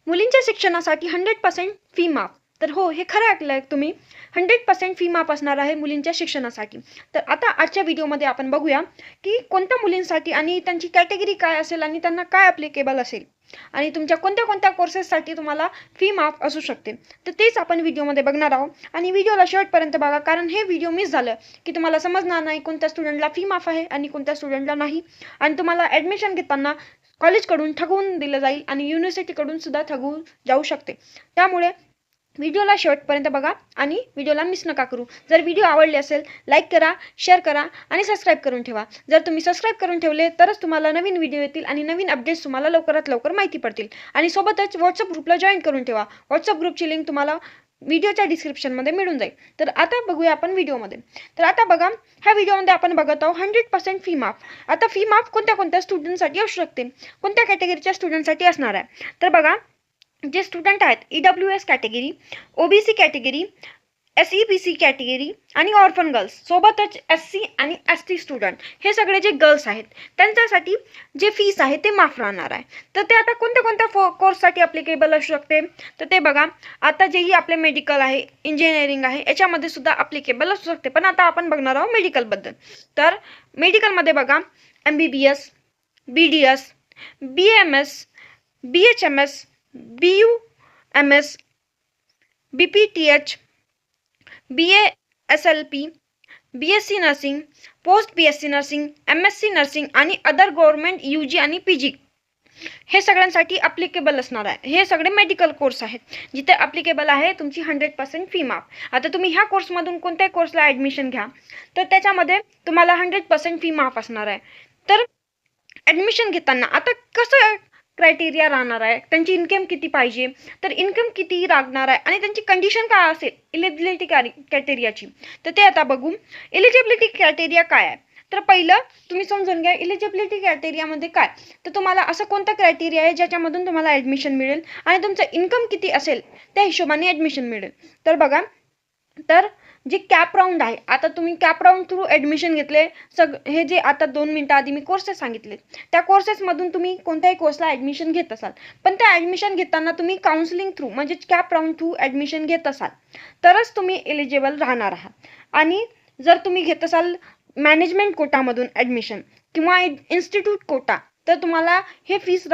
मुलींच्या शिक्षणासाठी 100% फी माफ. तर हो, हे खरं ऐकलंय तुम्ही. 100% फी माफ असणार आहे मुलींच्या शिक्षणासाठी. तर आता आजच्या व्हिडिओमध्ये आपण बघूया की कोणत्या मुलींसाठी आणि त्यांची कॅटेगरी काय असेल आणि त्यांना काय ॲप्लिकेबल असेल आणि तुमच्या कोणत्या कोर्सेससाठी तुम्हाला फी माफ असू शकते. तर तेच आपण व्हिडिओमध्ये बघणार आहोत आणि व्हिडिओला शेवटपर्यंत बघा, कारण हे व्हिडिओ मिस झालं की तुम्हाला समजणार नाही कोणत्या स्टुडंटला फी माफ आहे आणि कोणत्या स्टुडंटला नाही, आणि तुम्हाला ॲडमिशन घेताना कॉलेजकडून ठगवून दिलं जाईल आणि युनिव्हर्सिटीकडून सुद्धा ठगवून जाऊ शकते. त्यामुळे व्हिडिओला शेवटपर्यंत बघा आणि व्हिडिओला मिस नका करू. जर व्हिडिओ आवडले असेल लाईक करा, शेअर करा आणि सबस्क्राईब करून ठेवा. जर तुम्ही सबस्क्राईब करून ठेवले तरच तुम्हाला नवीन व्हिडिओ येतील आणि नवीन अपडेट्स तुम्हाला लवकरात लवकर माहिती पडतील. आणि सोबतच व्हॉट्सअप ग्रुपला जॉईन करून ठेवा. व्हॉट्सअप ग्रुपची लिंक तुम्हाला व्हिडिओच्या डिस्क्रिप्शनमध्ये मिळून जाईल. तर आता बघूया आपण व्हिडिओमध्ये. तर आता बघा, ह्या व्हिडिओमध्ये आपण बघत आहोत 100% फी माफ. आता फी माफ कोणत्या स्टुडंटसाठी असू शकते, कोणत्या कॅटेगरीच्या स्टुडंटसाठी असणार आहे. तर बघा, जे स्टुडंट आहेत EWS category, OBC category, SEBC category आणि ऑर्फन गर्ल्स, सोबतच SC आणि ST स्टुडंट, हे सगळे जे गर्ल्स आहेत त्यांच्यासाठी जे फीस आहे ते माफ राहणार आहे. तर ते आता कोणत्या कोर्ससाठी ॲप्लिकेबल असू शकते. तर ते बघा, आता जेही आपले मेडिकल आहे, इंजिनिअरिंग आहे, याच्यामध्ये सुद्धा ॲप्लिकेबल असू शकते. पण आता आपण बघणार आहोत मेडिकलबद्दल. तर मेडिकलमध्ये बघा, MBBS, BDS, BAMS, BHMS, BUMS, BPTH, BASLP, BSc nursing, post BSc nursing, MSc nursing आणि अदर गव्हर्नमेंट UG आणि PG, हे सगळ्यांसाठी ॲप्लिकेबल असणार आहे. हे सगळे मेडिकल कोर्स आहेत जिथे ॲप्लिकेबल आहे तुमची 100% फी माफ. आता तुम्ही ह्या कोर्समधून कोणत्याही कोर्सला ॲडमिशन घ्या तर त्याच्यामध्ये तुम्हाला 100% फी माफ असणार आहे. तर ॲडमिशन घेताना आता कसं क्रायटेरिया राहणार आहे, त्यांची इन्कम किती पाहिजे, तर इन्कम किती लागणार आहे आणि त्यांची कंडिशन काय असेल एलिजिबिलिटी क्रायटेरियाची, तर ते आता बघू. एलिजिबिलिटी क्रायटेरिया काय आहे, तर पहिलं तुम्ही समजून घ्या एलिजिबिलिटी क्रायटेरियामध्ये काय. तर तुम्हाला असं कोणता क्रायटेरिया आहे ज्याच्यामधून तुम्हाला ॲडमिशन मिळेल आणि तुमचं इन्कम किती असेल त्या हिशोबाने ॲडमिशन मिळेल. तर बघा, तर जे कॅप राऊंड आहे, आता तुम्ही कॅप राऊंड थ्रू ॲडमिशन घेतले, हे जे आता 2 मिनिटं आधी मी कोर्सेस सांगितले त्या कोर्सेसमधून तुम्ही कोणत्याही कोर्सला ॲडमिशन घेत असाल, पण त्या ॲडमिशन घेताना तुम्ही काउन्सिलिंग थ्रू म्हणजे कॅप राऊंड थ्रू ॲडमिशन घेत असाल तरच तुम्ही एलिजिबल राहणार आहात. आणि जर तुम्ही घेत असाल मॅनेजमेंट कोटामधून ॲडमिशन किंवा इन्स्टिट्यूट कोटा, तर तुम्हाला हे फीस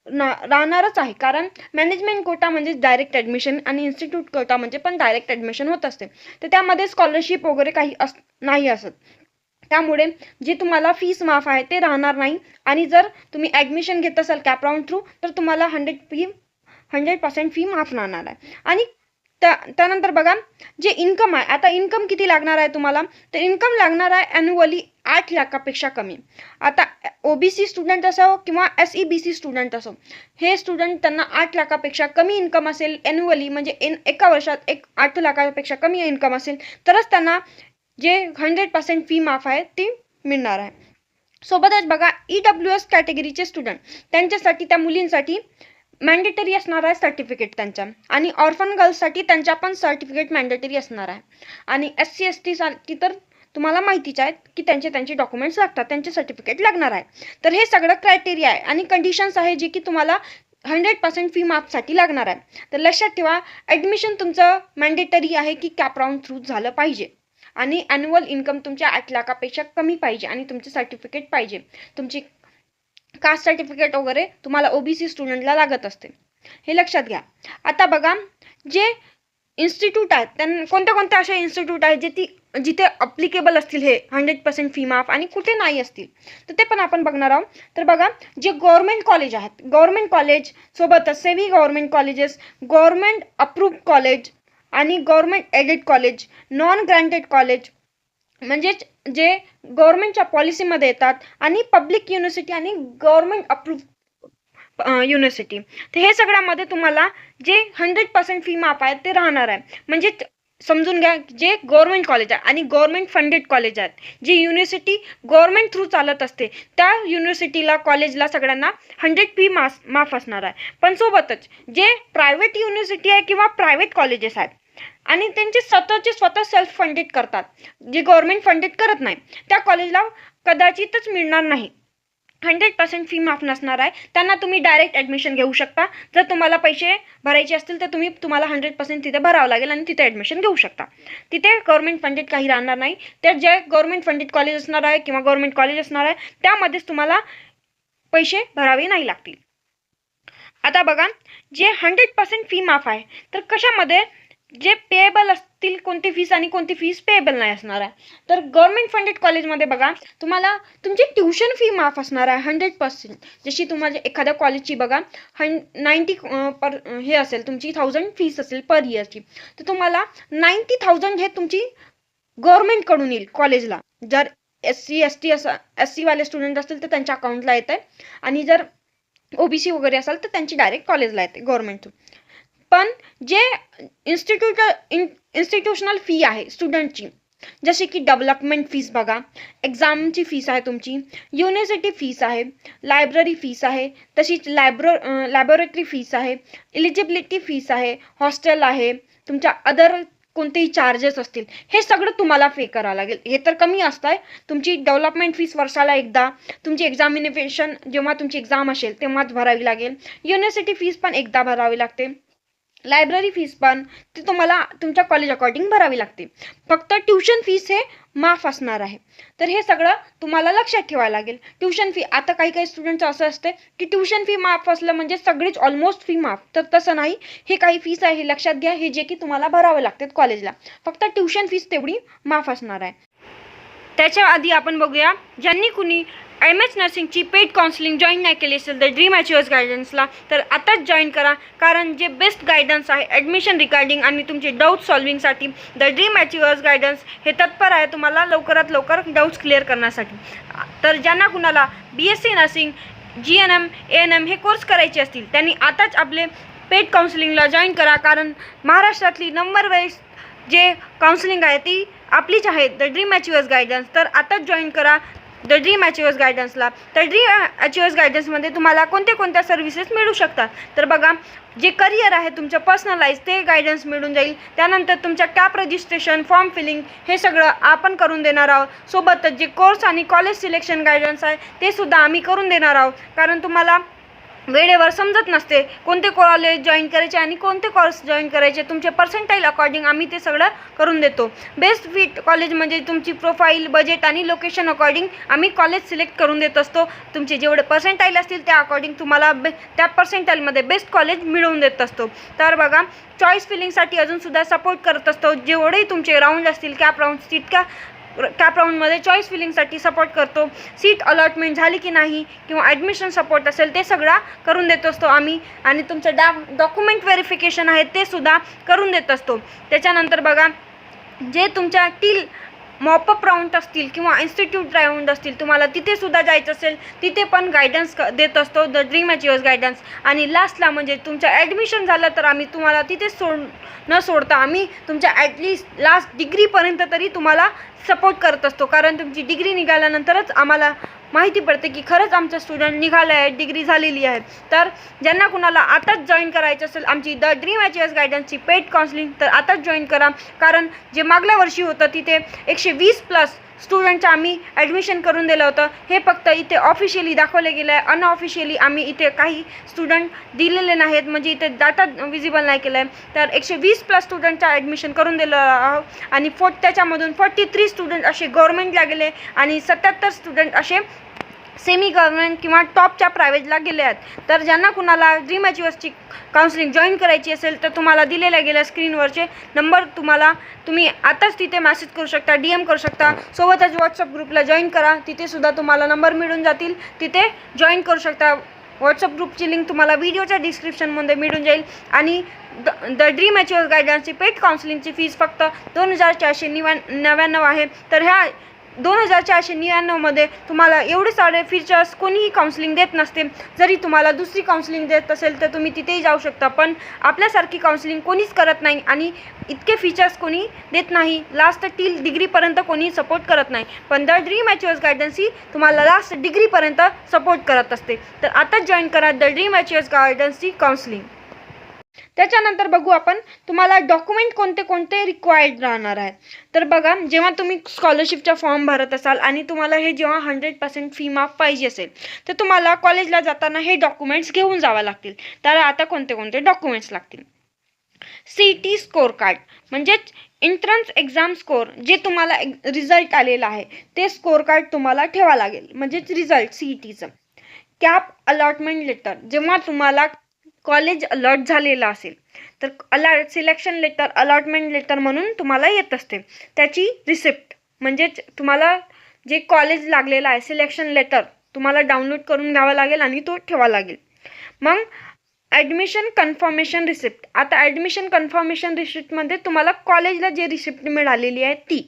राहणारच आहे, कारण मॅनेजमेंट कोटा म्हणजे डायरेक्ट ॲडमिशन आणि इन्स्टिट्यूट कोटा म्हणजे पण डायरेक्ट ॲडमिशन होत असते. तर त्यामध्ये स्कॉलरशिप वगैरे काही नाही असत. त्यामुळे जे तुम्हाला फीस माफ आहे ते राहणार नाही. आणि जर तुम्ही ॲडमिशन घेत असाल कॅप राऊंड थ्रू तर तुम्हाला 100% फी माफ राहणार आहे. आणि त्यानंतर बघा, जे इन्कम आहे, आता इन्कम किती लागणार आहे तुम्हाला, तर इन्कम लागणार आहे ॲन्युअली 8 लाखापेक्षा कमी. आता OBC स्टुडंट असो किंवा SEBC स्टुडंट असो, हे स्टुडंट त्यांना 8 लाखापेक्षा कमी इन्कम असेल ॲन्युअली, म्हणजे एका वर्षात 8 लाखापेक्षा कमी इन्कम असेल तरच त्यांना जे 100% फी माफ आहे ती मिळणार आहे. सोबतच बघा, EWS कॅटेगरीचे स्टुडंट त्यांच्यासाठी, त्या मुलींसाठी मॅन्डेटरी असणार आहे सर्टिफिकेट त्यांच्या, आणि ऑर्फन गर्ल्ससाठी त्यांच्या पण सर्टिफिकेट मॅन्डेटरी असणार आहे. आणि SC ST साठी तर तुम्हाला माहितीच आहे की त्यांचे डॉक्युमेंट्स लागतात, त्यांचे सर्टिफिकेट लागणार आहे. तर हे सगळं क्रायटेरिया आहे आणि कंडिशन्स आहे जे की तुम्हाला 100% फी माफसाठी लागणार आहे. तर लक्षात ठेवा, ॲडमिशन तुमचं मॅन्डेटरी आहे की कॅप राऊंड थ्रू झालं पाहिजे आणि ॲन्युअल इन्कम तुमच्या 8 लाखापेक्षा कमी पाहिजे आणि तुमचे सर्टिफिकेट पाहिजे. तुमची कास्ट सर्टिफिकेट वगैरे तुम्हाला OBC स्टुडंटला लागत असते, हे लक्षात घ्या. आता बघा, जे इन्स्टिट्यूट आहेत त्यांना कोणत्या अशा इन्स्टिट्यूट आहेत जिथे अप्लिकेबल असतील हे 100% फी माफ आणि कुठे नाही असतील, तर ते पण आपण बघणार आहोत. तर बघा, जे गव्हर्नमेंट कॉलेज आहेत, गव्हर्नमेंट कॉलेज सोबतच semi government colleges, government approved college आणि government aided college, non granted college म्हणजेच जे गव्हर्नमेंटच्या पॉलिसीमध्ये येतात, आणि पब्लिक युनिव्हर्सिटी आणि गव्हर्नमेंट अप्रूव्ड युनिव्हर्सिटी, तर हे सगळ्यामध्ये तुम्हाला जे 100% फी माफ आहे ते राहणार आहे. म्हणजे समजून घ्या, जे गव्हर्नमेंट कॉलेज आहे आणि गव्हर्नमेंट फंडेड कॉलेज आहेत, जी युनिव्हर्सिटी गव्हर्नमेंट थ्रू चालत असते, त्या युनिव्हर्सिटीला कॉलेजला सगळ्यांना 100 फी माफ असणार आहे. पण सोबतच जे प्रायव्हेट युनिव्हर्सिटी आहे किंवा प्रायव्हेट कॉलेजेस आहेत आणि त्यांचे स्वतः सेल्फ फंडेड करतात, जे गव्हर्नमेंट फंडेड करत नाही, त्या कॉलेजला कदाचितच मिळणार नाही 100% फी माफ नसणार आहे, त्यांना तुम्ही डायरेक्ट ॲडमिशन घेऊ शकता. जर तुम्हाला पैसे भरायचे असतील तर तुम्हाला 100% तिथे भरावं लागेल आणि तिथे ॲडमिशन घेऊ शकता. तिथे गव्हर्नमेंट फंडेड काही राहणार नाही. तर जे गव्हर्नमेंट फंडेड कॉलेज असणार आहे किंवा गव्हर्नमेंट कॉलेज असणार आहे त्यामध्येच तुम्हाला पैसे भरावे नाही लागतील. आता बघा, जे 100% फी माफ आहे तर कशामध्ये जे पेएबल असतील कोणती फीस आणि कोणती फीस पेएबल नाही असणार आहे. तर गव्हर्नमेंट फंडेड कॉलेजमध्ये बघा तुम्हाला तुमची ट्युशन फी माफ असणार आहे 100%. जशी तुम्हाला एखाद्या कॉलेजची बघा 90 हे असेल तुमची 1000 फीस असेल पर इयरची, तर तुम्हाला 90,000 हे तुमची गव्हर्नमेंटकडून येईल कॉलेजला. जर SC वाले स्टुडंट असतील तर त्यांच्या अकाउंटला येत आहे आणि जर OBC वगैरे असेल तर त्यांची डायरेक्ट कॉलेजला येते गव्हर्नमेंटतून. पण जे इन्स्टिट्यूशनल फी आहे स्टुडंटची, जसे की डेव्हलपमेंट फीस बघा, एक्झामची फीस आहे तुमची, युनिव्हर्सिटी फीस आहे, लायब्ररी फीस आहे, तशीच लॅबोरेटरी फीस आहे, एलिजिबिलिटी फीस आहे, हॉस्टेल आहे, तुमच्या अदर कोणतेही चार्जेस असतील हे सगळं तुम्हाला पे करावं लागेल. हे तर कमी असतं आहे. तुमची डेव्हलपमेंट फीस वर्षाला एकदा, तुमची एक्झामिनेशन जेव्हा तुमची एक्झाम असेल तेव्हाच भरावी लागेल, युनिव्हर्सिटी फीस पण एकदा भरावी लागते, लायब्ररी फीस पण ती तुम्हाला तुमच्या कॉलेज अकॉर्डिंग भरावी लागते. फक्त ट्युशन फीस हे माफ असणार आहे. तर हे सगळं तुम्हाला लक्षात ठेवायला लागेल. ट्युशन फी, आता काही स्टुडंटचं असं असते की ट्युशन फी माफ असलं म्हणजे सगळीच ऑलमोस्ट फी माफ, तर तसं नाही. हे काही फीस आहे हे लक्षात घ्या, हे जे की तुम्हाला भरावे लागतात कॉलेजला. फक्त ट्युशन फीस तेवढी माफ असणार आहे. त्याच्या आधी आपण बघूया, ज्यांनी कुणी MS नर्सिंगची पेड काउन्सिलिंग जॉईन नाही केली असेल तर ड्रीम अचिव्हर्स गायडन्सला तर आताच जॉईन करा, कारण जे बेस्ट गायडन्स आहे ॲडमिशन रिगार्डिंग आणि तुमचे डाऊट सॉल्विंगसाठी द ड्रीम अचिव्हर्स गायडन्स हे तत्पर आहे तुम्हाला लवकरात लवकर डाऊट्स क्लिअर करण्यासाठी. तर ज्यांना कुणाला BSc नर्सिंग, GNM, ANM हे कोर्स करायचे असतील त्यांनी आताच आपले पेड काउन्सिलिंगला जॉईन करा, कारण महाराष्ट्रातली नंबर वाईज जे काउन्सिलिंग आहे ती आपलीच आहे द ड्रीम अचिव्हर्स गायडन्स. तर आताच जॉईन करा द ड्रीम अचिव्हर्स गायडन्सला. तर ड्रीम अचिव्हर्स गायडन्समध्ये तुम्हाला कोणत्या सर्व्हिसेस मिळू शकतात. तर बघा, जे करिअर आहे तुमचं पर्सनलाइज ते गायडन्स मिळून जाईल. त्यानंतर तुमच्या कॅप रजिस्ट्रेशन, फॉर्म फिलिंग हे सगळं आपण करून देणार आहोत. सोबतच जे कोर्स आणि कॉलेज सिलेक्शन गायडन्स आहे ते सुद्धा आम्ही करून देणार आहोत, कारण तुम्हाला वेळेवर समजत नसते कोणते कॉलेज जॉईन करायचे आणि कोणते कोर्स जॉईन करायचे. तुमचे पर्सेंटाईल अकॉर्डिंग आम्ही ते सगळं करून देतो. बेस्ट फिट कॉलेज म्हणजे तुमची प्रोफाईल, बजेट आणि लोकेशन अकॉर्डिंग आम्ही कॉलेज सिलेक्ट करून देत असतो. तुमचे जेवढे पर्सेंटाईल असतील त्या अकॉर्डिंग तुम्हाला त्या पर्सेंटाईलमध्ये बेस्ट कॉलेज मिळवून देत असतो. तर बघा, चॉईस फिलिंगसाठी अजूनसुद्धा सपोर्ट करत असतो. जेवढेही तुमचे राऊंड असतील, कॅप राऊंड, तितक्या कॅप राऊंडमध्ये चॉईस फिलिंगसाठी सपोर्ट करतो. सीट अलॉटमेंट झाली की नाही किंवा ॲडमिशन सपोर्ट असेल ते सगळं करून देत असतो आम्ही. आणि तुमचं डॉक्युमेंट व्हेरिफिकेशन आहे ते सुद्धा करून देत असतो. त्याच्यानंतर बघा, जे तुमच्या मॉपअप राऊंड असतील किंवा इन्स्टिट्यूट राऊंड असतील, तुम्हाला तिथे सुद्धा जायचं असेल तिथे पण गायडन्स देत असतो द ड्रीम अचिव्हर्स गायडन्स. आणि लास्टला म्हणजे तुमचं ॲडमिशन झालं तर आम्ही तुम्हाला तिथे न सोडता आम्ही तुमच्या ॲटलिस्ट लास्ट डिग्रीपर्यंत तरी तुम्हाला सपोर्ट करत असतो, कारण तुमची डिग्री निघाल्यानंतरच आम्हाला माहिती पडते की खरंच आमचं स्टुडंट निघालं आहे, डिग्री झालेली आहे. तर ज्यांना कुणाला आताच जॉईन करायचं असेल आमची द ड्रीम अचिव्हर्स गायडन्सची पेड काउन्सिलिंग तर आताच जॉईन करा, कारण जे मागल्या वर्षी होतं तिथे 120+ स्टुडंटचं आम्ही ॲडमिशन करून दिलं होतं. हे फक्त इथे ऑफिशियली दाखवले गेलं आहे, अनऑफिशियली आम्ही इथे काही स्टुडंट दिलेले नाहीत, म्हणजे इथे डाटा विजिबल नाही केलं आहे. तर 120+ स्टुडंटचं ॲडमिशन करून दिलं आहोत आणि त्याच्यामधून 43 स्टुडंट असे गव्हर्नमेंटला गेले आणि 77 स्टुडंट असे सेमी गव्हर्नमेंट किंवा टॉपच्या प्रायव्हेटला गेले आहेत. तर ज्यांना कुणाला ड्रीम अचिव्हर्सची काउन्सिलिंग जॉईन करायची असेल तर तुम्हाला दिलेल्या गेल्या स्क्रीनवरचे नंबर तुम्ही आताच तिथे मेसेज करू शकता, DM करू शकता. सोबतच व्हॉट्सअप ग्रुपला जॉईन करा, तिथे सुद्धा तुम्हाला नंबर मिळून जातील, तिथे जॉईन करू शकता. व्हॉट्सअप ग्रुपची लिंक तुम्हाला व्हिडिओच्या डिस्क्रिप्शनमध्ये मिळून जाईल. आणि द ड्रीम अचिव्हर्स गायडन्सची पेड काउन्सिलिंगची फीस फक्त 2499 आहे. तर ह्या 2499मध्ये तुम्हाला एवढे सारे फीचर्स कोणीही काउन्सिलिंग देत नसते. जरी तुम्हाला दुसरी काउन्सिलिंग देत असेल तर तुम्ही तिथेही जाऊ शकता, पण आपल्यासारखी काउन्सिलिंग कोणीच करत नाही आणि इतके फीचर्स कोणी देत नाही. लास्ट टिल डिग्रीपर्यंत कोणी सपोर्ट करत नाही, पण द ड्रीम अचिव्हर्स गायडन्स ही तुम्हाला लास्ट डिग्रीपर्यंत सपोर्ट करत असते. तर आताच जॉईन करा द ड्रीम अचिव्हर्स गायडन्सची काउन्सिलिंग. त्याच्यानंतर बघू आपण तुम्हाला डॉक्युमेंट कोणते कोणते रिक्वायर्ड राहणार आहे. तर बघा, जेव्हा तुम्ही स्कॉलरशिपचा फॉर्म भरत असाल आणि तुम्हाला हे जेव्हा 100% फी माफ पाहिजे असेल तर तुम्हाला कॉलेजला जाताना हे डॉक्युमेंट्स घेऊन जावे लागतील. तर आता कोणते कोणते डॉक्युमेंट्स लागतील. CET स्कोर कार्ड म्हणजेच एंट्रन्स एक्झाम स्कोर, जे तुम्हाला रिझल्ट आलेला आहे ते स्कोर कार्ड तुम्हाला ठेवा लागेल, म्हणजेच रिझल्ट CETचं. कॅप अलॉटमेंट लेटर, जेव्हा तुम्हाला कॉलेज अलॉट झालेलं असेल तर सिलेक्शन लेटर, अलॉटमेंट लेटर म्हणून तुम्हाला येत असते, त्याची रिसिप्ट म्हणजेच तुम्हाला जे कॉलेज लागलेलं आहे सिलेक्शन लेटर तुम्हाला डाउनलोड करून घ्यावा लागेल आणि तो ठेवा लागेल. मग ॲडमिशन कन्फर्मेशन रिसिप्ट, आता ॲडमिशन कन्फर्मेशन रिसिप्टमध्ये तुम्हाला कॉलेजला जे रिसिप्ट मिळालेली आहे ती.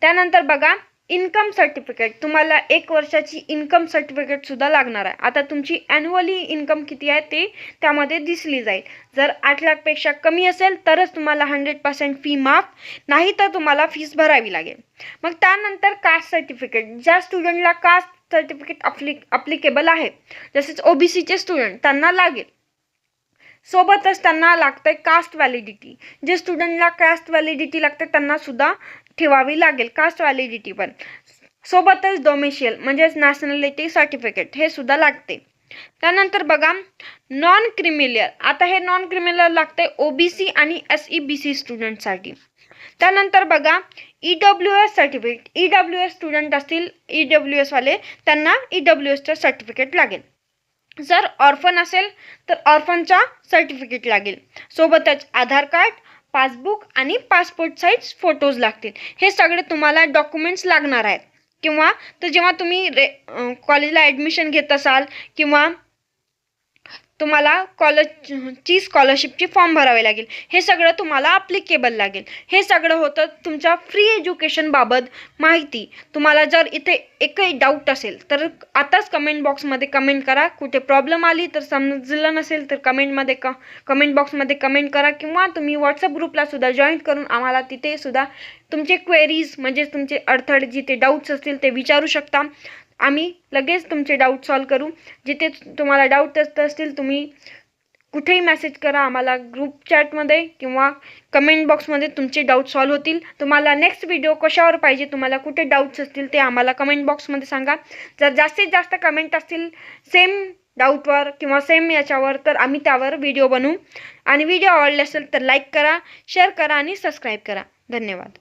त्यानंतर बघा, इन्कम सर्टिफिकेट, तुम्हाला 1 वर्षाची इन्कम सर्टिफिकेट सुद्धा लागणार आहे. आता तुमची ॲन्युअली इन्कम किती आहे ते त्यामध्ये दिसली जाईल. जर 8 लाखपेक्षा कमी असेल तरच तुम्हाला 100% फी माफ, नाही तर तुम्हाला फीस भरावी लागेल. मग त्यानंतर कास्ट सर्टिफिकेट, ज्या स्टुडंटला कास्ट सर्टिफिकेट अप्लिकेबल आहे, जसेच OBCचे स्टुडंट त्यांना लागेल. सोबतच त्यांना लागतंय कास्ट व्हॅलिडिटी, जे स्टुडंटला कास्ट व्हॅलिडिटी लागते त्यांना सुद्धा ठेवावी लागेल कास्ट व्हॅलिडिटी पण. सोबतच डोमेशियल म्हणजेच नॅशनॅलिटी सर्टिफिकेट हे सुद्धा लागते. त्यानंतर बघा, नॉन क्रिमिलियर, आता हे नॉन क्रिमिलियर लागते OBC आणि SEBC स्टुडंटसाठी. त्यानंतर बघा, EWS सर्टिफिकेट, EWS स्टुडंट असतील EWS वाले त्यांना EWSचं सर्टिफिकेट लागेल. जर ऑर्फन असेल तर ऑर्फनचा सर्टिफिकेट लागेल. सोबतच आधार कार्ड, पासबुक आणि पासपोर्ट साईज फोटोज लागतील. हे सगळे तुम्हाला डॉक्युमेंट्स लागणार आहेत. किंवा तर जेव्हा तुम्ही कॉलेजला ॲडमिशन घेत असाल किंवा तुम्हाला कॉलेजची स्कॉलरशिपची फॉर्म भरावे लागेल, हे सगळं तुम्हाला अप्लिकेबल लागेल. हे सगळं होतं तुमच्या फ्री एज्युकेशनबाबत माहिती. तुम्हाला जर इथे एकही डाऊट असेल तर आताच कमेंट बॉक्समध्ये कमेंट करा. कुठे प्रॉब्लेम आली तर समजलं नसेल तर कमेंट बॉक्समध्ये कमेंट करा, किंवा तुम्ही व्हॉट्सअप ग्रुपला सुद्धा जॉईन करून आम्हाला तिथे सुद्धा तुमचे क्वेरीज म्हणजेच तुमचे अडथळे जिथे डाऊट्स असतील ते विचारू शकता. आम्ही लगेच तुमचे डाऊट सॉल्व करू. जिथे तुम्हाला डाऊट असतील तुम्ही कुठेही मेसेज करा आम्हाला, ग्रुप चॅटमध्ये किंवा कमेंट बॉक्समध्ये तुमचे डाऊट सॉल्व होतील. तुम्हाला नेक्स्ट व्हिडिओ कशावर पाहिजे, तुम्हाला कुठे डाऊट्स असतील ते आम्हाला कमेंट बॉक्समध्ये सांगा. जर जास्तीत जास्त कमेंट असतील सेम डाऊटवर किंवा सेम याच्यावर तर आम्ही त्यावर व्हिडिओ बनवू. आणि व्हिडिओ आवडले असेल तर लाईक करा, शेअर करा आणि सबस्क्राईब करा. धन्यवाद.